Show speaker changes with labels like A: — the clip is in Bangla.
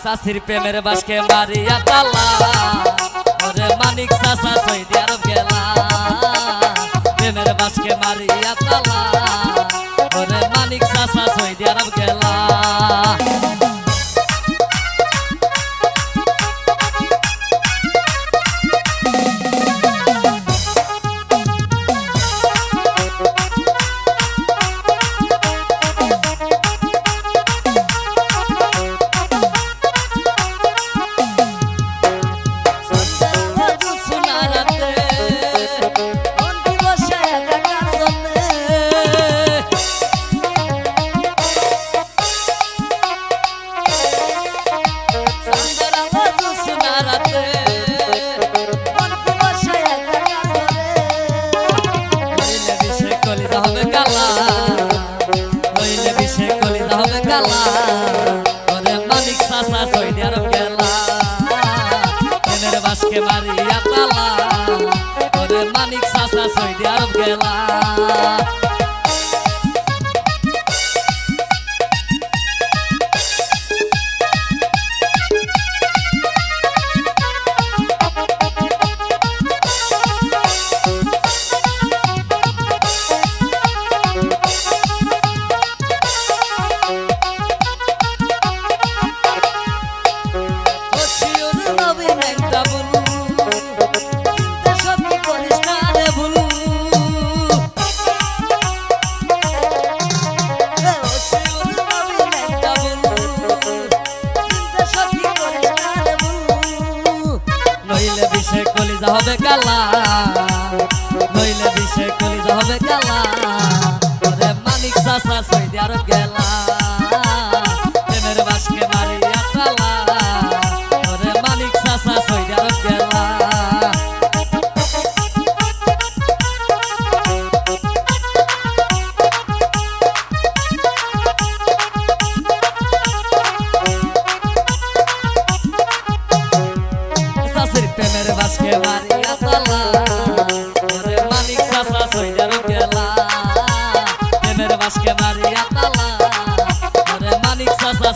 A: সাসির প্রেমের বাসকে মারিয়া তালা ওরে মানিক চাচা সৌদি আরব গেলা প্রেমের বাসকে মারিয়া তালা ওরে মানিক চাচা সৌদি আরব গেলা মানিক চাচা সৌদি আরব গেলা প্রেমের বাসকে মারিয়া তালা ওরে মানিক চাচা সৌদি আরব গেলা নইলে বিষে কলিজা হবে কালা নইলে বিষে কলিজা হবে কালা ওরে মানিক চাচা সৌদি আরব গেলা প্রেমের বাসকে মারিয়া তালা ওরে মানিক চাচা সৌদি আরব গেলা প্রেমের বাসকে মারিয়া তালা ওরে মানিক চাচা সৌদি আরব গেলা প্রেমের বাসকে মারিয়া তালা ওরে মানিক চাচা